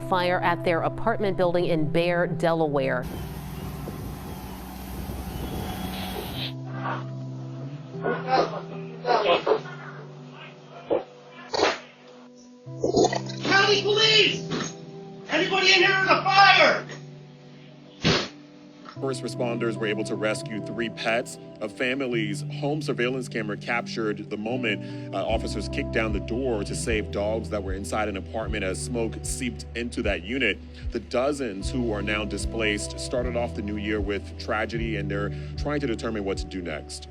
fire at their apartment building in Bear, Delaware. County police! Anybody in here in a fire? First responders were able to rescue 3 pets. A family's home surveillance camera captured the moment officers kicked down the door to save dogs that were inside an apartment as smoke seeped into that unit. The dozens who are now displaced started off the new year with tragedy, and they're trying to determine what to do next.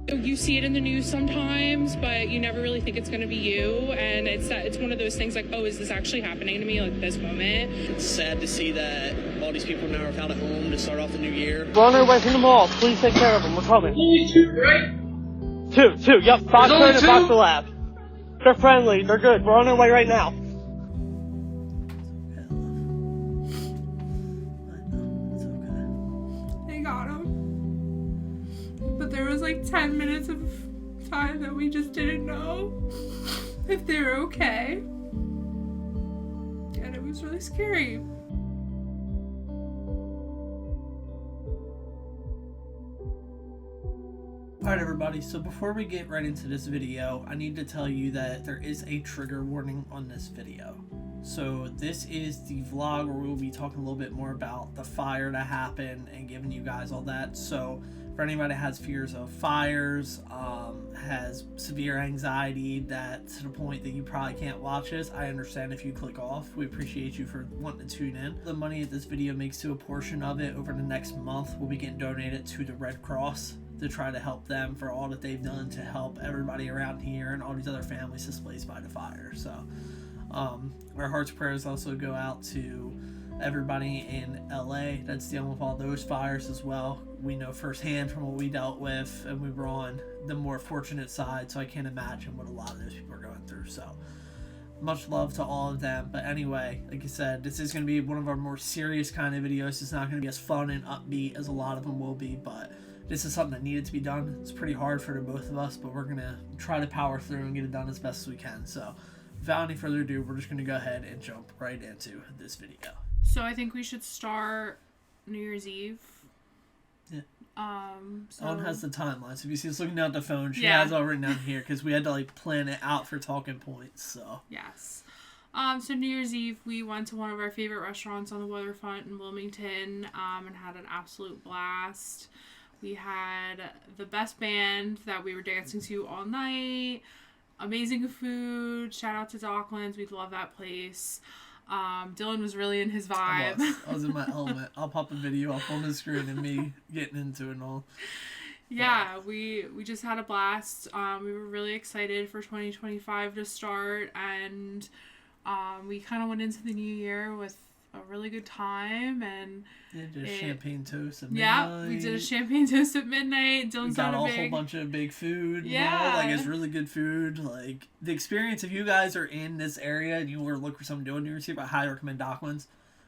You see it in the news sometimes, but you never really think it's going to be you. And it's one of those things like, oh, is this actually happening to me, like this moment? It's sad to see that all these people now are without a home to start off the new year. We're on our way from the mall. Please take care of them. We're coming. Only 2, right? 2. Yep. Fox only and 2? Fox the Lab. They're friendly. They're good. We're on our way right now. They got him. But there was like 10 minutes of time that we just didn't know if they were okay. And it was really scary. Alright everybody, so before we get right into this video, I need to tell you that there is a trigger warning on this video. So this is the vlog where we'll be talking a little bit more about the fire that happened and giving you guys all that. So for anybody that has fears of fires, has severe anxiety that to the point that you probably can't watch this, I understand if you click off. We appreciate you for wanting to tune in. The money that this video makes, to a portion of it over the next month will be getting donated to the Red Cross to try to help them for all that they've done to help everybody around here and all these other families displaced by the fire. So our hearts and prayers also go out to everybody in LA that's dealing with all those fires as well. We know firsthand from what we dealt with, and we were on the more fortunate side, so I can't imagine what a lot of those people are going through. So much love to all of them. But anyway, like I said, this is going to be one of our more serious kind of videos. It's not going to be as fun and upbeat as a lot of them will be, but this is something that needed to be done. It's pretty hard for the both of us, but we're going to try to power through and get it done as best as we can. So without any further ado, we're just going to go ahead and jump right into this video. So I think we should start New Year's Eve. Yeah. So Ellen has the timeline, so if you see us looking down at the phone, she has it all written down here because we had to like plan it out for talking points. So yes. So New Year's Eve, we went to one of our favorite restaurants on the waterfront in Wilmington, and had an absolute blast. We had the best band that we were dancing to all night. Amazing food. Shout out to Docklands. We love that place. Dylan was really in his vibe. I was in my element. I'll pop a video up on the screen and me getting into it and all. Yeah, we just had a blast. We were really excited for 2025 to start, and we kind of went into the new year with a really good time, and did a champagne toast at midnight. Yeah, we did a champagne toast at midnight. Dylan's got a whole bunch of big food. Yeah, like it's really good food. Like the experience, if you guys are in this area and you were looking for something to do on New Year's Eve, I highly recommend Docklands.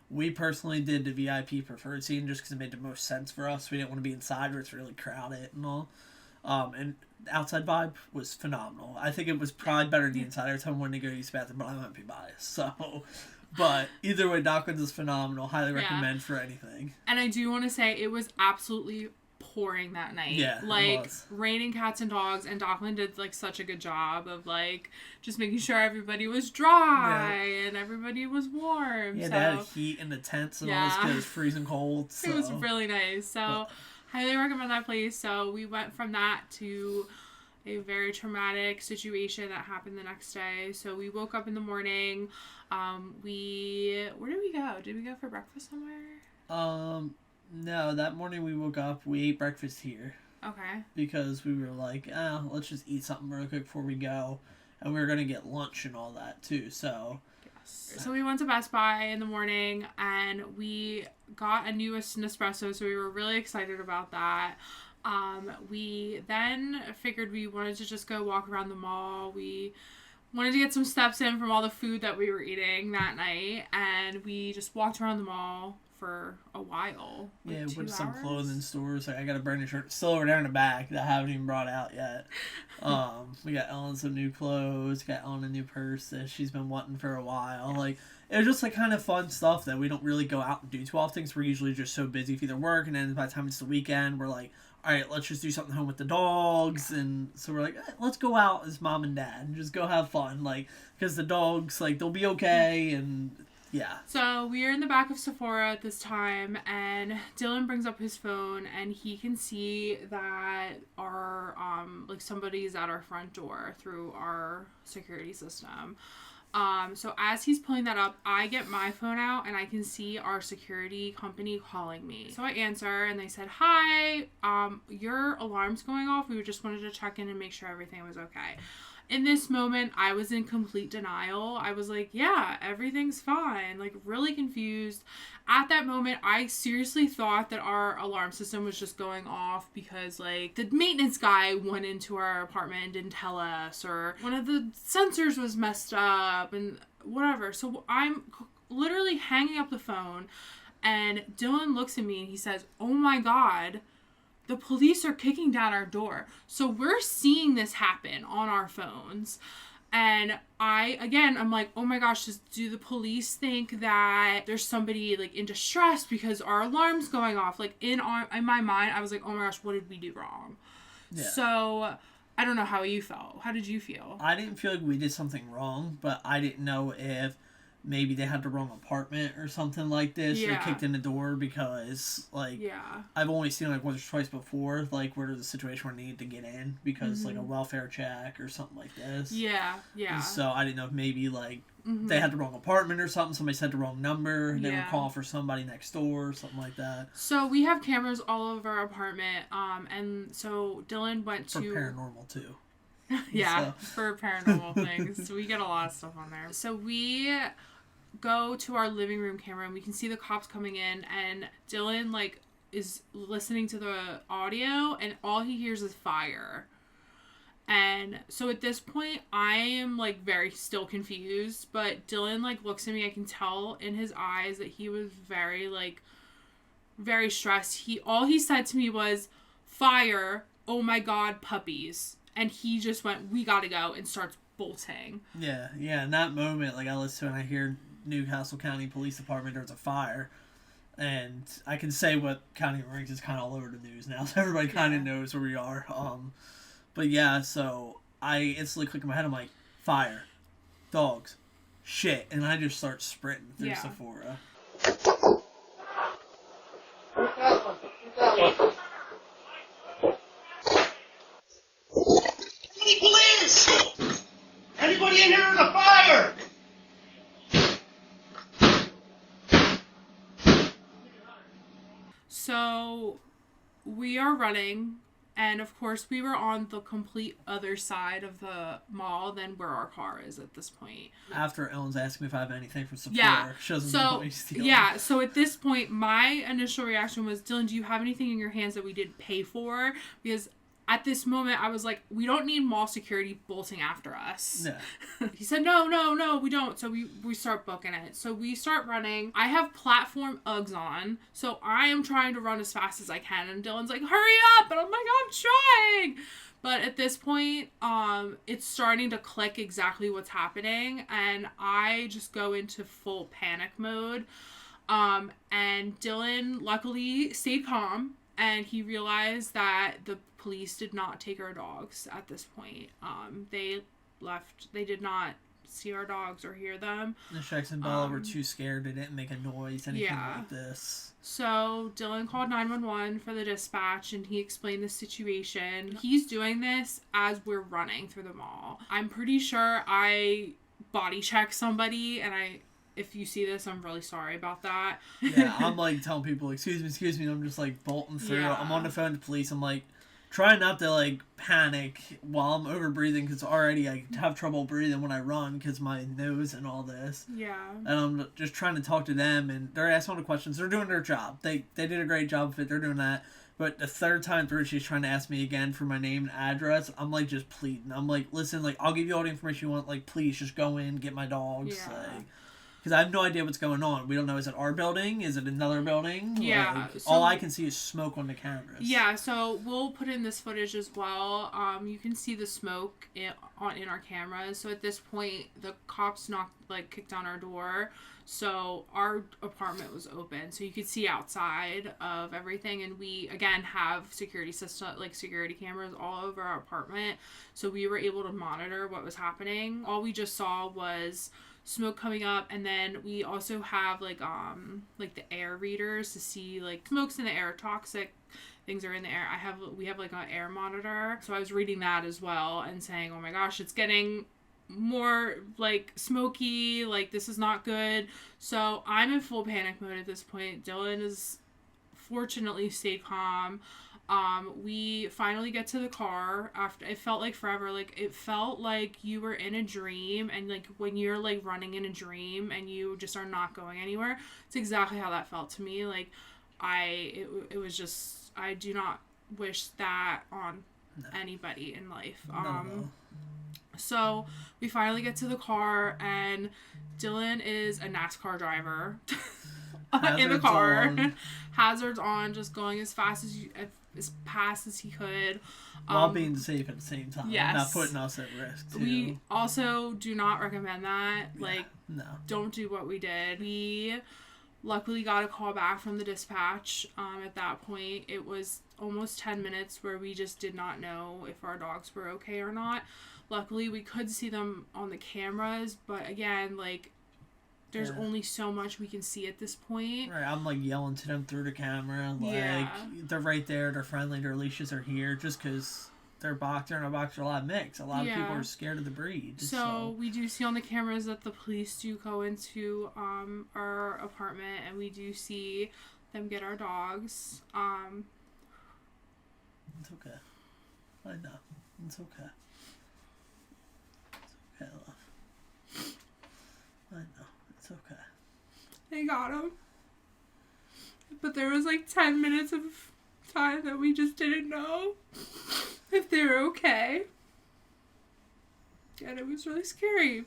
We personally did the VIP preferred seating just because it made the most sense for us. We didn't want to be inside where it's really crowded and all. And the outside vibe was phenomenal. I think it was probably better than the inside. Every time I wanted to go use the bathroom, but I might be biased. So, but either way, Docklands is phenomenal. Highly recommend for anything. And I do want to say it was absolutely pouring that night. Yeah, like raining cats and dogs, and Dockland did like such a good job of like just making sure everybody was dry and everybody was warm. Yeah, so, they had heat in the tents and all this because it was freezing cold. So. It was really nice. So highly recommend that place. So we went from that to a very traumatic situation that happened the next day. So we woke up in the morning. Where did we go? Did we go for breakfast somewhere? No, that morning we woke up, we ate breakfast here. Okay. Because we were like, let's just eat something real quick before we go. And we were going to get lunch and all that too, so. Yes. So we went to Best Buy in the morning and we got a new Nespresso, so we were really excited about that. We then figured we wanted to just go walk around the mall. We wanted to get some steps in from all the food that we were eating that night, and we just walked around the mall for a while. Yeah, went to some clothing stores. Like, I got a brand new shirt still over there in the back that I haven't even brought out yet. We got Ellen some new clothes, got Ellen a new purse that she's been wanting for a while. Like, it was just like kind of fun stuff that we don't really go out and do too often because we're usually just so busy with either work, and then by the time it's the weekend, we're like, all right, let's just do something home with the dogs. And so we're like, let's go out as mom and dad and just go have fun, like, because the dogs, like, they'll be okay. And yeah. So we are in the back of Sephora at this time, and Dylan brings up his phone, and he can see that our like somebody's at our front door through our security system. So as he's pulling that up, I get my phone out and I can see our security company calling me. So I answer and they said, "Hi, your alarm's going off. We just wanted to check in and make sure everything was okay." In this moment, I was in complete denial. I was like, yeah, everything's fine. Like, really confused. At that moment, I seriously thought that our alarm system was just going off because, like, the maintenance guy went into our apartment and didn't tell us, or one of the sensors was messed up and whatever. So I'm literally hanging up the phone, and Dylan looks at me and he says, "Oh my God, the police are kicking down our door." So we're seeing this happen on our phones. And I'm like, oh my gosh, do the police think that there's somebody like in distress because our alarm's going off? Like in my mind, I was like, oh my gosh, what did we do wrong? Yeah. So I don't know how you felt. How did you feel? I didn't feel like we did something wrong, but I didn't know if maybe they had the wrong apartment or something like this, or kicked in the door, because like I've only seen like once or twice before, like where there's a situation where I needed to get in because like a welfare check or something like this. And so I didn't know if maybe like they had the wrong apartment or something, somebody said the wrong number, they were calling for somebody next door or something like that. So we have cameras all over our apartment, and so Dylan went to... For paranormal too. For paranormal things. We get a lot of stuff on there. So we go to our living room camera and we can see the cops coming in, and Dylan like is listening to the audio and all he hears is fire. And so at this point I am like very still confused, but Dylan like looks at me. I can tell in his eyes that he was very stressed. All he said to me was, "Fire, oh my God, puppies." And he just went, "We gotta go," and starts bolting. Yeah. In that moment, like I listen and I hear Newcastle County Police Department, there's a fire. And I can say what county it ranks is kind of all over the news now, so everybody kind of knows where we are. But yeah, so I instantly click in my head, I'm like, fire, dogs, shit. And I just start sprinting through Sephora. Police! Anybody in here on the fire? So we are running, and of course we were on the complete other side of the mall than where our car is at this point. After Ellen's asking me if I have anything from Sephora, she doesn't know what he's stealing. So at this point my initial reaction was, "Dylan, do you have anything in your hands that we didn't pay for?" Because at this moment, I was like, we don't need mall security bolting after us. Yeah. He said, no, we don't. So we start booking it. So we start running. I have platform Uggs on. So I am trying to run as fast as I can. And Dylan's like, hurry up. And I'm like, I'm trying. But at this point, it's starting to click exactly what's happening. And I just go into full panic mode. And Dylan luckily stayed calm. And he realized that the police did not take our dogs at this point. They left. They did not see our dogs or hear them. The Shreks and Bella were too scared. They didn't make a noise, anything like this. So Dylan called 911 for the dispatch, and he explained the situation. He's doing this as we're running through the mall. I'm pretty sure I body checked somebody, and if you see this, I'm really sorry about that. Yeah, I'm like telling people, excuse me, and I'm just like bolting through. Yeah. I'm on the phone to police. I'm like trying not to like panic while I'm over breathing, because already I have trouble breathing when I run because my nose and all this. Yeah. And I'm just trying to talk to them, and they're asking all the questions. They're doing their job. They did a great job of it. They're doing that. But the third time through, she's trying to ask me again for my name and address. I'm like just pleading. I'm like, listen, like I'll give you all the information you want. Like, please just go in, get my dogs. Yeah. Like, Because I have no idea what's going on. We don't know. Is it our building? Is it another building? Yeah. Like, So, all I can see is smoke on the cameras. Yeah, so we'll put in this footage as well. You can see the smoke in our cameras. So at this point, the cops kicked on our door. So our apartment was open, so you could see outside of everything. And we again have security cameras all over our apartment. So we were able to monitor what was happening. All we just saw was smoke coming up, and then we also have the air readers to see smoke's in the air, toxic things are in the air. We have an air monitor, so I was reading that as well and saying, oh my gosh, it's getting more smoky, this is not good. So I'm in full panic mode at this point. Dylan is fortunately stayed calm. We finally get to the car after it felt like forever. It felt like you were in a dream, and when you're running in a dream and you just are not going anywhere. It's exactly how that felt to me. It was just, I do not wish that on anybody in life. No. So we finally get to the car, and Dylan is a NASCAR driver in the car. Hazards on, just going as fast as he could. While being safe at the same time. Yes. Not putting us at risk, too. We also do not recommend that. No. Don't do what we did. We luckily got a call back from the dispatch. At that point, it was almost 10 minutes where we just did not know if our dogs were okay or not. Luckily, we could see them on the cameras, but again, there's only so much we can see at this point. Right, I'm yelling to them through the camera, they're right there, they're friendly, their leashes are here, just because they're in a box, are a lot of mix. A lot of people are scared of the breed. So we do see on the cameras that the police do go into our apartment, and we do see them get our dogs. It's okay. I know. It's okay. It's okay, love. I know. It's okay. They got them. But there was 10 minutes of time that we just didn't know if they were okay. And it was really scary.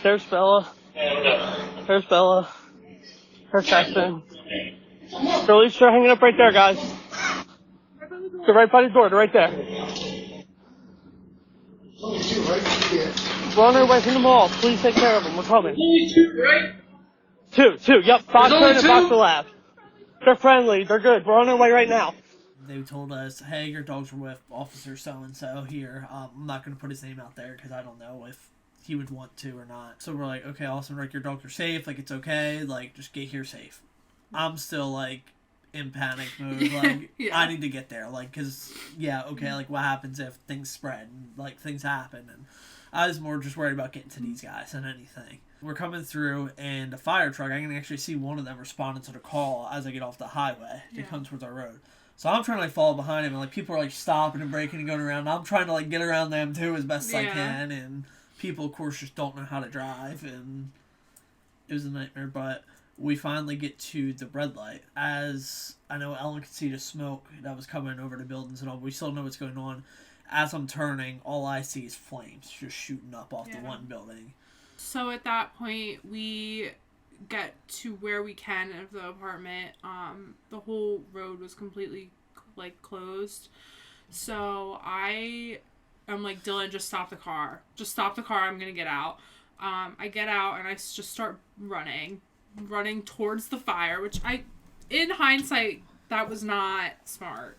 There's Bella. There's Bella. Her texting. Girlies, they're hanging up right there, guys. They're right by the door. They're right there. We're on our way from the mall. Please take care of them. We're coming. Only two, right? Two. Yep. Box only and two? Box Lab. They're friendly. They're good. We're on our way right now. They told us, hey, your dogs were with Officer so-and-so here. I'm not going to put his name out there because I don't know if he would want to or not. So we're like, okay, awesome, your dogs are safe. It's okay. Just get here safe. I'm still, in panic mode. Yeah. I need to get there. Because, what happens if things spread and, things happen. And I was more just worried about getting to these guys than anything. We're coming through, and a fire truck, I can actually see one of them responding to the call as I get off the highway to come towards our road. So I'm trying to follow behind him, and people are stopping and braking and going around. And I'm trying to get around them too as best as I can, and people of course just don't know how to drive, and it was a nightmare. But we finally get to the red light. As I know Ellen could see the smoke that was coming over the buildings and all, but we still know what's going on. As I'm turning, all I see is flames just shooting up off the one building. So at that point, we get to where we can of the apartment. The whole road was completely closed. So I'm Dylan, just stop the car. Just stop the car. I'm gonna get out. I get out and I just start running towards the fire, which in hindsight, that was not smart.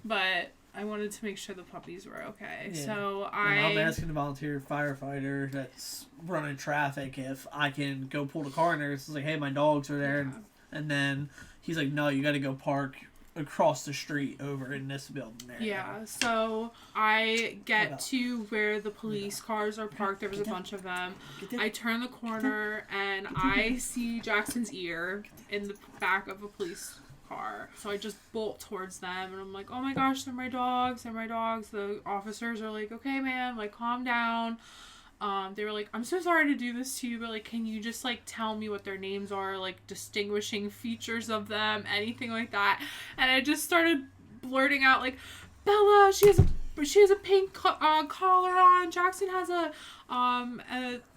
But I wanted to make sure the puppies were okay. Yeah. So I'm asking a volunteer firefighter that's running traffic if I can go pull the car in there. It's hey, my dogs are there. Yeah. And then he's like, no, you got to go park across the street over in this building there. Yeah, so I get to where the police cars are parked. There was a bunch of them. I turn the corner and I see Jackson's ear in the back of a police car. So I just bolt towards them and I'm like, oh my gosh, they're my dogs. The officers are like, okay, man, calm down. They were like, I'm so sorry to do this to you, but can you just tell me what their names are, distinguishing features of them, anything like that. And I just started blurting out Bella, she has a but she has a pink collar on. Jackson has a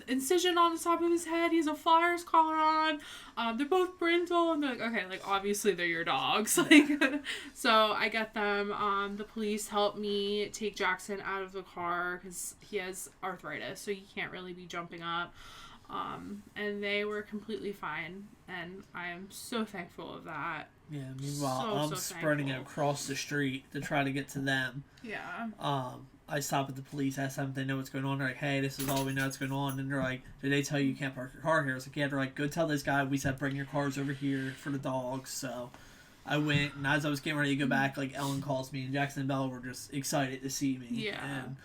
incision on the top of his head. He has a Flyers collar on. They're both brindle, and they're like, okay, like obviously they're your dogs. Like, so I get them. The police help me take Jackson out of the car because he has arthritis, so he can't really be jumping up. And they were completely fine, and I am so thankful of that. Yeah, meanwhile, I'm sprinting across the street to try to get to them. Yeah. I stop at the police, ask them if they know what's going on. They're like, hey, this is all we know what's going on. And they're like, did they tell you can't park your car here? I was like, yeah. They're like, go tell this guy we said bring your cars over here for the dogs. So I went, and as I was getting ready to go back, like, Ellen calls me, and Jackson and Bella were just excited to see me. Yeah. And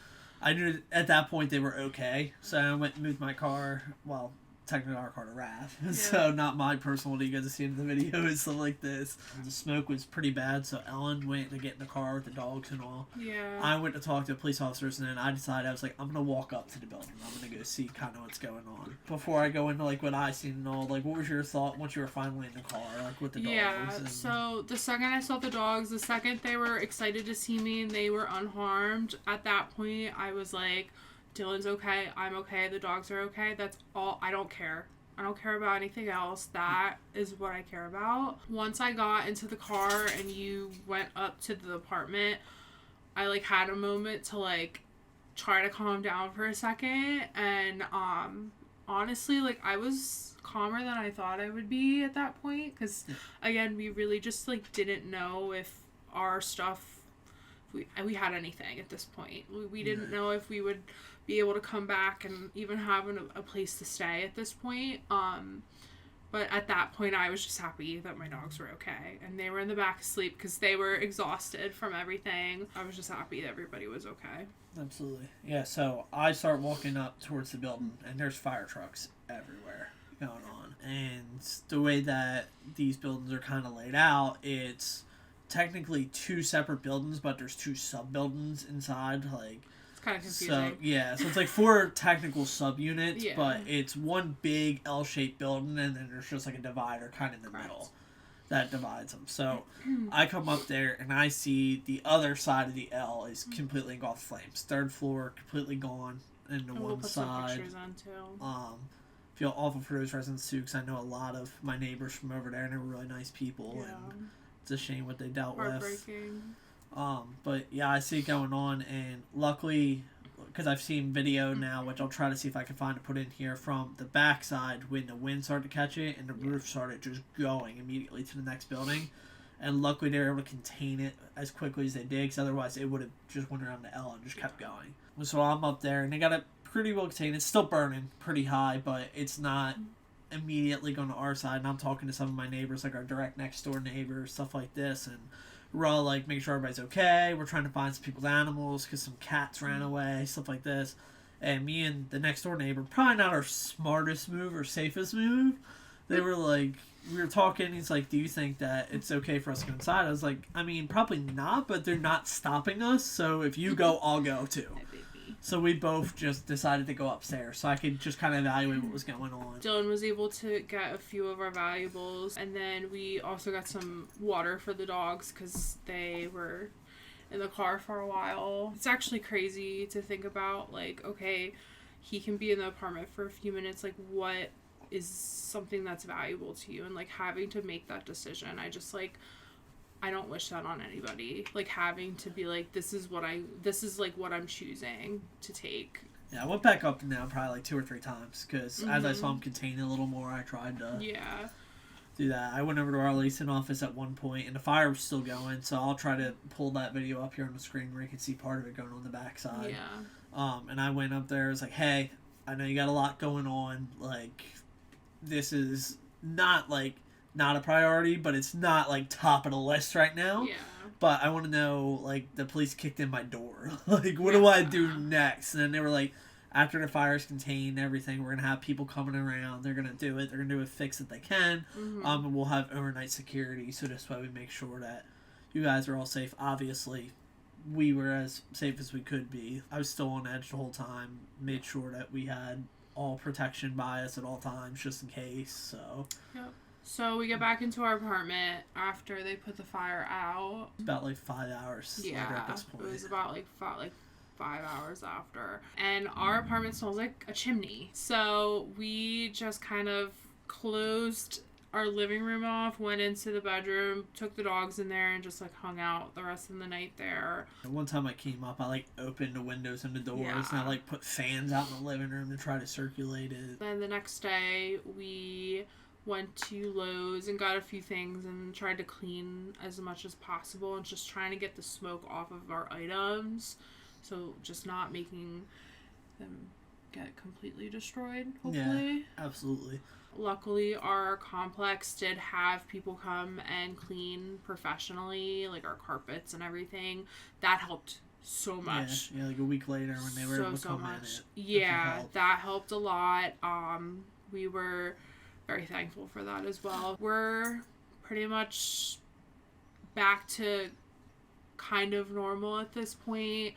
I knew at that point they were okay. So I went and moved my car. Well, technically our car to Raph. Yeah. So not my personal, you guys have seen in the video and stuff like this. The smoke was pretty bad, so Ellen went to get in the car with the dogs and all. Yeah. I went to talk to the police officers, and then I decided, I was like, I'm going to walk up to the building. I'm going to go see kind of what's going on. Before I go into, like, what I seen and all, like, what was your thought once you were finally in the car, like, with the dogs? Yeah, so the second I saw the dogs, the second they were excited to see me and they were unharmed, at that point, I was like, Dylan's okay, I'm okay, the dogs are okay, that's all, I don't care. I don't care about anything else. That is what I care about. Once I got into the car and you went up to the apartment, I, like, had a moment to, like, try to calm down for a second, and, honestly, like, I was calmer than I thought I would be at that point, because, again, we really just, like, didn't know if our stuff, we had anything at this point. We didn't know if we would be able to come back and even have a place to stay at this point. But at that point, I was just happy that my dogs were okay. And they were in the back asleep because they were exhausted from everything. I was just happy that everybody was okay. Absolutely. Yeah, so I start walking up towards the building, and there's fire trucks everywhere going on. And the way that these buildings are kind of laid out, it's technically two separate buildings, but there's two sub-buildings inside, like... Kind of confusing. So, yeah, so it's like 4 technical subunits, but it's one big L-shaped building, and then there's just like a divider kind of in the middle that divides them. So I come up there, and I see the other side of the L is completely engulfed flames. 3rd floor completely gone into one put side. some pictures on too. Feel awful for those residents too, because I know a lot of my neighbors from over there, and they were really nice people, and it's a shame what they dealt with. Heartbreaking. But yeah, I see it going on, and luckily, because I've seen video now, which I'll try to see if I can find to put in here, from the backside when the wind started to catch it and the roof started just going immediately to the next building, and luckily they were able to contain it as quickly as they did, because otherwise it would have just went around the L and just kept going. So I'm up there, and they got it pretty well contained. It's still burning pretty high, but it's not immediately going to our side, and I'm talking to some of my neighbors, like our direct next door neighbors, stuff like this, and we're all like making sure everybody's okay. We're trying to find some people's animals because some cats ran away, stuff like this. And me and the next door neighbor, probably not our smartest move or safest move, they were like, we were talking, he's like, do you think that it's okay for us to go inside? I was like, I mean, probably not, but they're not stopping us, so if you go, I'll go too. So we both just decided to go upstairs so I could just kind of evaluate what was going on. Dylan was able to get a few of our valuables, and then we also got some water for the dogs because they were in the car for a while. It's actually crazy to think about, like, okay, he can be in the apartment for a few minutes, like, what is something that's valuable to you? And, like, having to make that decision, I don't wish that on anybody. Like, having to be like, this is like what I'm choosing to take. Yeah, I went back up now probably like 2 or 3 times because as I saw him contain a little more, I tried to do that. I went over to our leasing office at one point, and the fire was still going, so I'll try to pull that video up here on the screen where you can see part of it going on the backside. Yeah. And I went up there, I was like, hey, I know you got a lot going on. Like, this is not a priority, but it's not like top of the list right now. Yeah. But I want to know, like, the police kicked in my door. Like, what do I do next? And then they were like, after the fire's contained, everything, we're going to have people coming around. They're going to do it. They're going to do a fix that they can. And we'll have overnight security. So this way we make sure that you guys are all safe. Obviously, we were as safe as we could be. I was still on edge the whole time. Made sure that we had all protection by us at all times, just in case. So... Yep. So we get back into our apartment after they put the fire out. About like 5 hours later at this point. It was about like 5 hours after. And our apartment smells like a chimney. So we just kind of closed our living room off, went into the bedroom, took the dogs in there, and just like hung out the rest of the night there. One time I came up, I like opened the windows and the doors, and I like put fans out in the living room to try to circulate it. Then the next day we went to Lowe's and got a few things and tried to clean as much as possible and just trying to get the smoke off of our items. So just not making them get completely destroyed, hopefully. Yeah, absolutely. Luckily, our complex did have people come and clean professionally, like our carpets and everything. That helped so much. Yeah, like a week later when they were able to come in. Yeah, that helped a lot. We were very thankful for that as well. We're pretty much back to kind of normal at this point.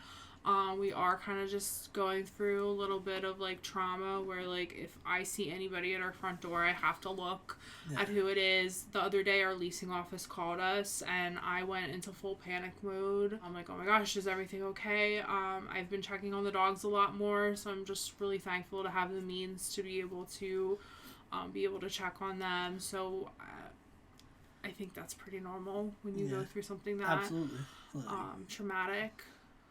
We are kind of just going through a little bit of like trauma where like if I see anybody at our front door, I have to look at who it is. The other day our leasing office called us and I went into full panic mode. I'm like, oh my gosh, is everything okay? I've been checking on the dogs a lot more, so I'm just really thankful to have the means to be able to check on them. So I think that's pretty normal when you go through something that absolutely traumatic.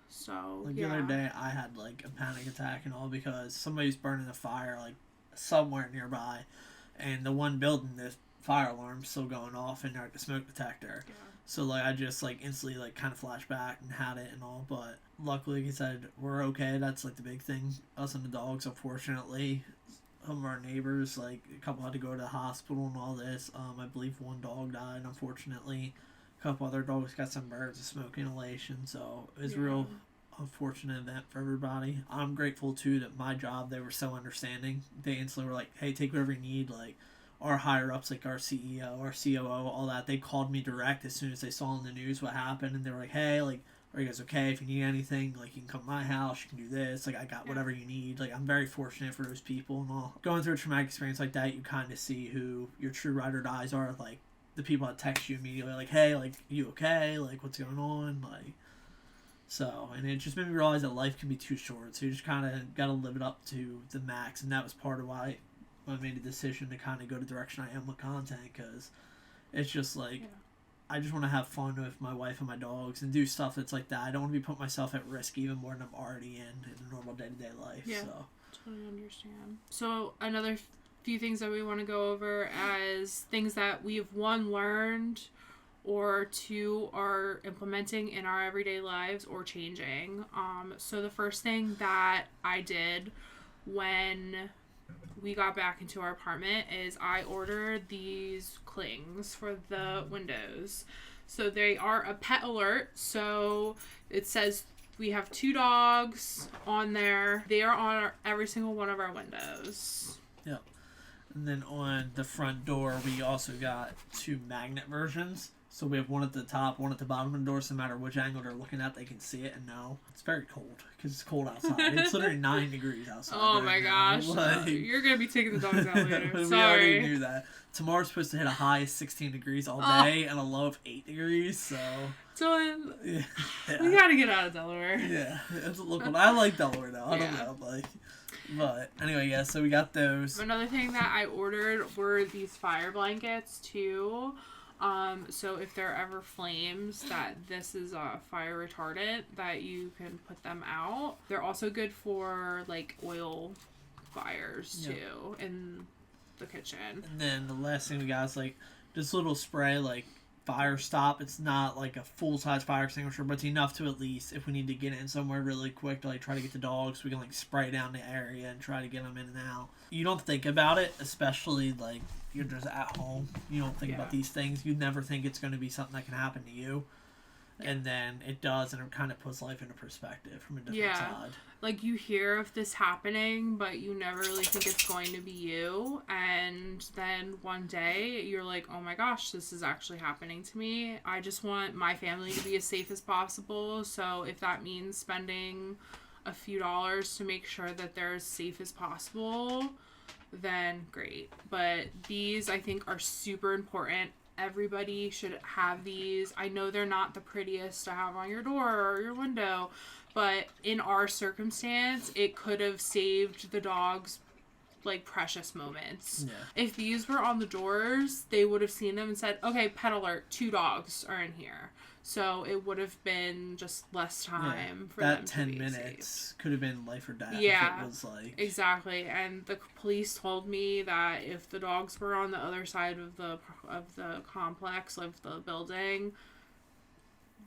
So like the other day I had like a panic attack and all because somebody's burning a fire like somewhere nearby, and the one building, the fire alarm's still going off and like the smoke detector. So like I just like instantly like kind of flashed back and had it and all, but luckily like I said, we're okay. That's like the big thing. Us and the dogs, unfortunately, some of our neighbors, like a couple had to go to the hospital and all this. I believe one dog died, unfortunately. A couple other dogs got some birds of smoke inhalation, so it was a real unfortunate event for everybody. I'm grateful too that my job, they were so understanding. They instantly were like, hey, take whatever you need. Like our higher ups, like our CEO, our COO, all that, they called me direct as soon as they saw in the news what happened, and they were like, hey, like, are you guys okay? If you need anything, like, you can come to my house, you can do this, like, I got whatever you need. Like, I'm very fortunate for those people and all. Going through a traumatic experience like that, you kind of see who your true ride or dies are. Like the people that text you immediately, like, hey, like, you okay? Like, what's going on? Like, so, and it just made me realize that life can be too short, so you just kind of got to live it up to the max, and that was part of why I made a decision to kind of go the direction I am with content, because it's just like, I just want to have fun with my wife and my dogs and do stuff that's like that. I don't want to be putting myself at risk even more than I'm already in a normal day-to-day life. Yeah, so. totally understand. So another few things that we want to go over as things that we've one learned or two are implementing in our everyday lives or changing. So the first thing that I did when we got back into our apartment is I ordered these clings for the windows. So they are a pet alert. So it says we have 2 dogs on there. They are on every single one of our windows. Yep. And then on the front door, we also got 2 magnet versions. So we have one at the top, one at the bottom of the door, so no matter which angle they're looking at, they can see it and know. It's very cold, because it's cold outside. It's literally 9 degrees outside. Oh my gosh. Like, you're going to be taking the dogs out later. we Sorry. already knew that. Tomorrow's supposed to hit a high of 16 degrees all day and a low of 8 degrees, so... Dylan, yeah. we got to get out of Delaware. Yeah, it's a local. I like Delaware, though. I don't know, like... But, anyway, yeah, so we got those. Another thing that I ordered were these fire blankets, too. So if there are ever flames, that this is a fire retardant that you can put them out. They're also good for like oil fires too in the kitchen. And then the last thing we got is like this little spray, like fire stop. It's not like a full-size fire extinguisher, but it's enough to at least, if we need to get in somewhere really quick to like try to get the dogs, we can like spray down the area and try to get them in and out. You don't think about it, especially like you're just at home. You don't think about these things. You never think it's going to be something that can happen to you. And then it does, and it kind of puts life into perspective from a different side. Like, you hear of this happening, but you never really think it's going to be you. And then one day, you're like, oh my gosh, this is actually happening to me. I just want my family to be as safe as possible. So if that means spending a few dollars to make sure that they're as safe as possible, then great. But these I think are super important. Everybody should have these. I know they're not the prettiest to have on your door or your window, but in our circumstance, it could have saved the dog's like precious moments. Yeah. If these were on the doors, they would have seen them and said, okay, pet alert, 2 dogs are in here. So it would have been just less time for them that to 10 be minutes saved. could have been life or death. Yeah, if it was like exactly. And the police told me that if the dogs were on the other side of the complex, of the building,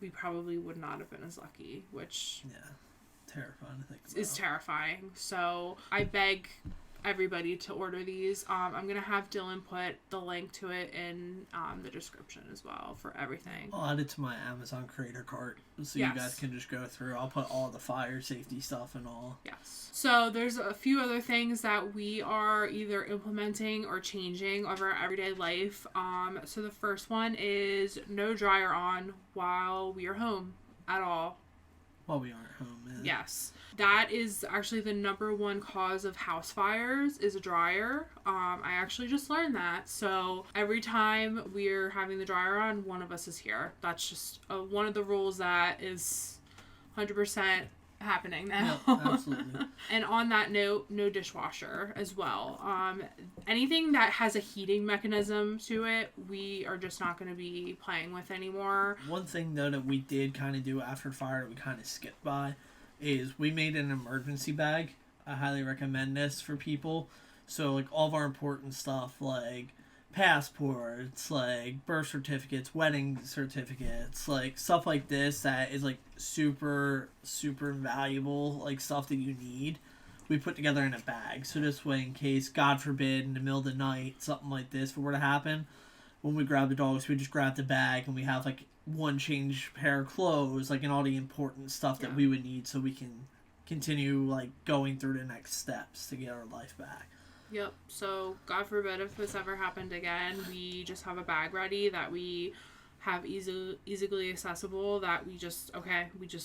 we probably would not have been as lucky, which terrifying to think about. is terrifying. So I beg everybody to order these. I'm gonna have Dylan put the link to it in the description as well for everything. I'll add it to my Amazon creator cart so you guys can just go through. I'll put all the fire safety stuff and all. Yes. So there's a few other things that we are either implementing or changing of our everyday life. So the first one is no dryer on while we are home at all. While we aren't home, man. Yes. That is actually the number one cause of house fires is a dryer. I actually just learned that. So every time we're having the dryer on, one of us is here. That's just one of the rules that is 100% happening now. Yeah, absolutely. And on that note, no dishwasher as well. Anything that has a heating mechanism to it, we are just not going to be playing with anymore. One thing though that we did kind of do after fire that we kind of skipped by is we made an emergency bag. I highly recommend this for people. So like all of our important stuff like passports, like birth certificates, wedding certificates, like stuff like this that is like super valuable, like stuff that you need, we put together in a bag. So this way, in case, God forbid, in the middle of the night, something like this were to happen, when we grab the dogs, we just grab the bag and we have like one change pair of clothes, like, and all the important stuff that we would need so we can continue like going through the next steps to get our life back. Yep. So God forbid if this ever happened again, we just have a bag ready that we have easily accessible that we just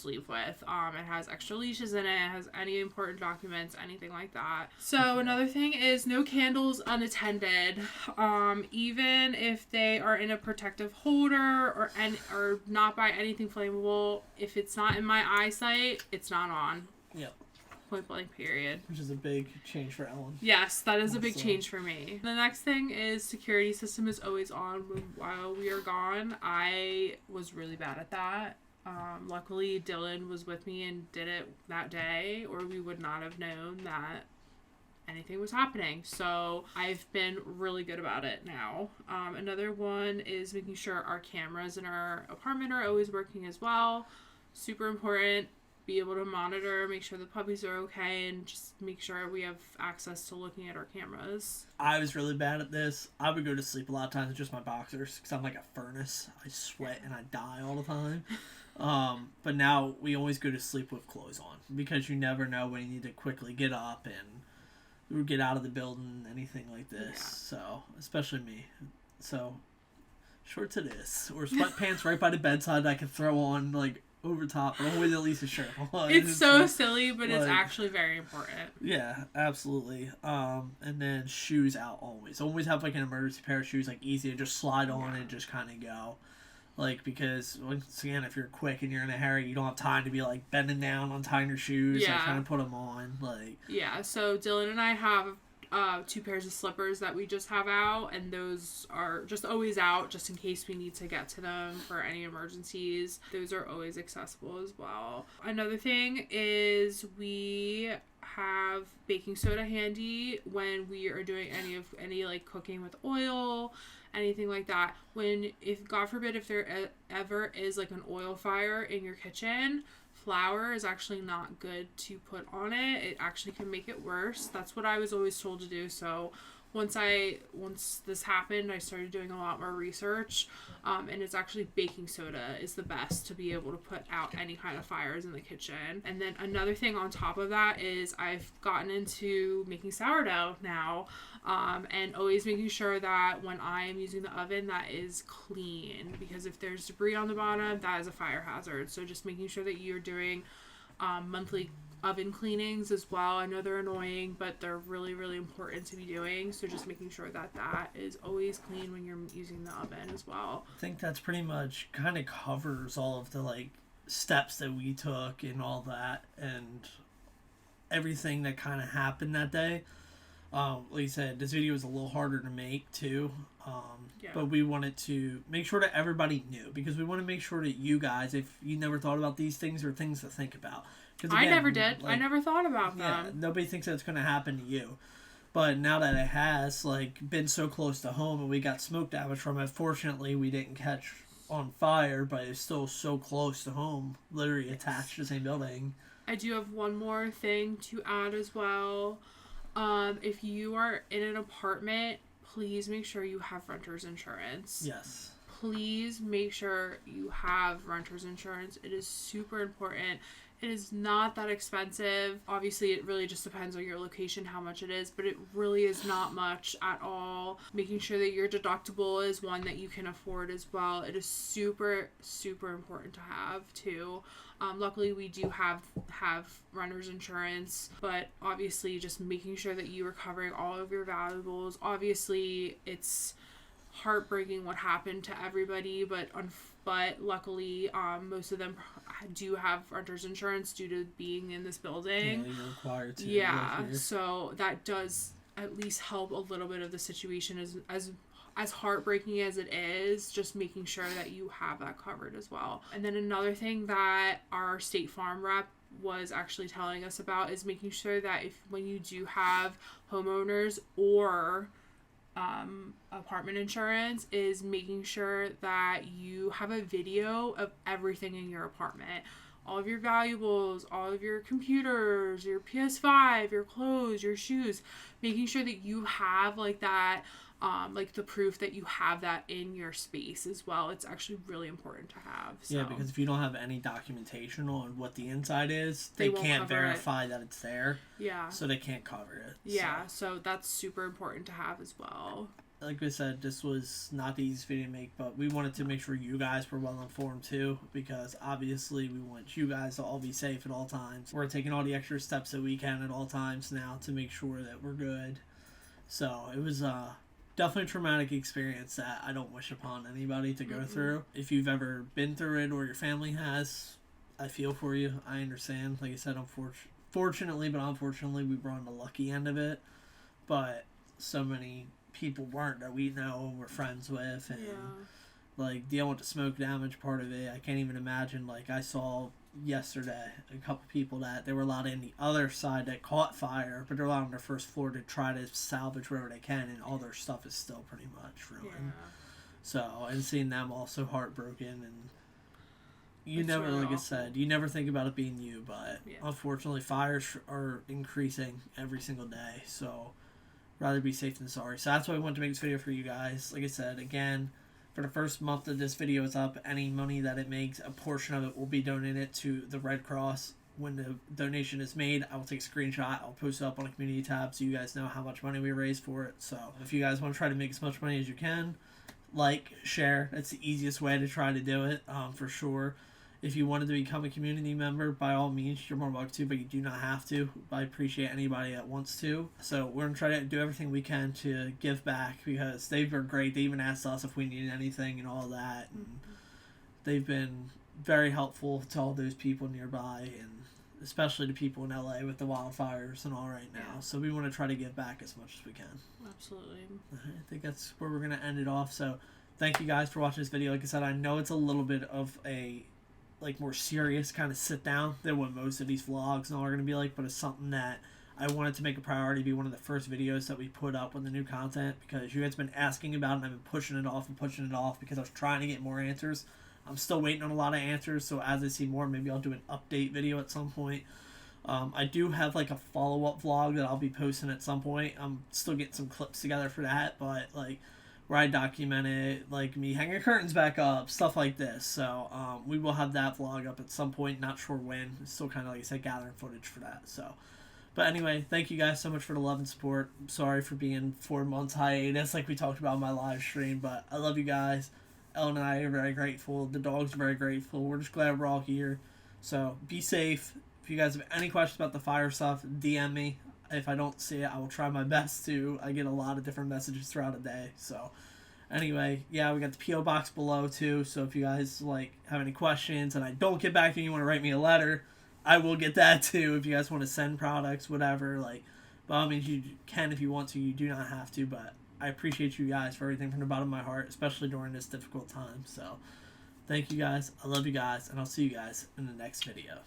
leave with. It has extra leashes in it. It has any important documents, anything like that. So another thing is no candles unattended. Even if they are in a protective holder or not by anything flammable, if it's not in my eyesight, it's not on. Yep. Point blank, period. Which is a big change for Ellen. Yes, that is a big change for me. The next thing is security system is always on while we are gone. I was really bad at that. Luckily, Dylan was with me and did it that day, or we would not have known that anything was happening. So I've been really good about it now. Another one is making sure our cameras in our apartment are always working as well. Super important. Be able to monitor, make sure the puppies are okay, and just make sure we have access to looking at our cameras. I was really bad at this. I would go to sleep a lot of times with just my boxers because I'm like a furnace. I sweat and I die all the time. But now we always go to sleep with clothes on because you never know when you need to quickly get up and get out of the building, anything like this. Yeah. So, especially me. So, shorts it is. Or sweatpants right by the bedside that I can throw on, like, over top, but always at least a shirt. It's so silly, but it's actually very important. Yeah, absolutely. And then shoes out always. Always have like an emergency pair of shoes, like easy to just slide on and just kind of go. Like, because once again, if you're quick and you're in a hurry, you don't have time to be like bending down, untying your shoes, and trying to put them on. Like, yeah. So Dylan and I have 2 pairs of slippers that we just have out, and those are just always out just in case we need to get to them for any emergencies. Those are always accessible as well. Another thing is we have baking soda handy when we are doing any like cooking with oil, anything like that. If God forbid if there ever is like an oil fire in your kitchen, flour is actually not good to put on it. It actually can make it worse. That's what I was always told to do. So once this happened, I started doing a lot more research, and it's actually baking soda is the best to be able to put out any kind of fires in the kitchen. And then another thing on top of that is I've gotten into making sourdough now, and always making sure that when I am using the oven, that is clean, because if there's debris on the bottom, that is a fire hazard. So just making sure that you're doing monthly oven cleanings as well. I know they're annoying, but they're really, really important to be doing. So just making sure that that is always clean when you're using the oven as well. I think that's pretty much kind of covers all of the like steps that we took and all that and everything that kind of happened that day. Like I said, this video was a little harder to make too. But we wanted to make sure that everybody knew, because we want to make sure that you guys, if you never thought about these things, are things to think about. Again, I never did. Like, I never thought about them. Yeah, nobody thinks that's going to happen to you. But now that it has, like, been so close to home and we got smoke damage from it, fortunately we didn't catch on fire, but it's still so close to home, literally attached to the same building. I do have one more thing to add as well. If you are in an apartment, please make sure you have renter's insurance. Yes. Please make sure you have renter's insurance. It is super important. It is not that expensive. Obviously, it really just depends on your location, how much it is, but it really is not much at all. Making sure that your deductible is one that you can afford as well. It is super, super important to have too. Luckily, we do have renter's insurance, but obviously just making sure that you are covering all of your valuables. Obviously, it's heartbreaking what happened to everybody, but luckily, most of them do have renter's insurance due to being in this building. Yeah, you're required to. Yeah, so that does at least help a little bit of the situation as heartbreaking as it is, just making sure that you have that covered as well. And then another thing that our State Farm rep was actually telling us about is making sure that when you do have homeowners or apartment insurance, is making sure that you have a video of everything in your apartment. All of your valuables, all of your computers, your PS5, your clothes, your shoes, making sure that you have like that, like the proof that you have that in your space as well. It's actually really important to have. So. Yeah, because if you don't have any documentation on what the inside is, they can't verify that it's there. Yeah. So they can't cover it. Yeah, so that's super important to have as well. Like I said, this was not the easiest video to make, but we wanted to make sure you guys were well informed too, because obviously we want you guys to all be safe at all times. We're taking all the extra steps that we can at all times now to make sure that we're good. So it was definitely a traumatic experience that I don't wish upon anybody to go through. If you've ever been through it or your family has, I feel for you. I understand. Like I said, fortunately, but unfortunately, we were on the lucky end of it. But so many people weren't that we know and we're friends with, and like dealing with the smoke damage part of it, I can't even imagine. Like I saw yesterday a couple people that they were allowed in the other side that caught fire, but they're allowed on their first floor to try to salvage wherever they can, and all their stuff is still pretty much ruined. So, and seeing them also heartbroken, and you never, really like awful. I said, you never think about it being you, but unfortunately fires are increasing every single day, so rather be safe than sorry. So that's why I wanted to make this video for you guys. Like I said, again, for the first month that this video is up, any money that it makes, a portion of it will be donated to the Red Cross. When the donation is made, I will take a screenshot. I'll post it up on the community tab so you guys know how much money we raised for it. So if you guys want to try to make as much money as you can, like, share. That's the easiest way to try to do it, for sure. If you wanted to become a community member, by all means, you're more welcome to, but you do not have to. I appreciate anybody that wants to. So we're going to try to do everything we can to give back, because they've been great. They even asked us if we needed anything and all that. And they've been very helpful to all those people nearby, and especially to people in LA with the wildfires and all right now. So we want to try to give back as much as we can. Absolutely. I think that's where we're going to end it off. So thank you guys for watching this video. Like I said, I know it's a little bit of a more serious kind of sit down than what most of these vlogs and all are going to be like, but it's something that I wanted to make a priority, be one of the first videos that we put up with the new content, because you guys have been asking about it and I've been pushing it off because I was trying to get more answers. I'm still waiting on a lot of answers, so as I see more, maybe I'll do an update video at some point. I do have like a follow-up vlog that I'll be posting at some point. I'm still getting some clips together for that, but like where I documented like me hanging curtains back up, stuff like this. So we will have that vlog up at some point, not sure when. It's still kind of, like I said, gathering footage for that. So, but anyway, thank you guys so much for the love and support. I'm sorry for being 4 months hiatus like we talked about in my live stream, but I love you guys. Ellen and I are very grateful. The dogs are very grateful. We're just glad we're all here. So be safe. If you guys have any questions about the fire stuff, DM me. If I don't see it, I will try my best to. I get a lot of different messages throughout a day. So anyway, yeah, we got the P.O. box below too. So if you guys like have any questions and I don't get back to you, you want to write me a letter, I will get that too. If you guys want to send products, whatever, like, by all means, you can if you want to. You do not have to, but I appreciate you guys for everything from the bottom of my heart, especially during this difficult time. So thank you guys. I love you guys, and I'll see you guys in the next video.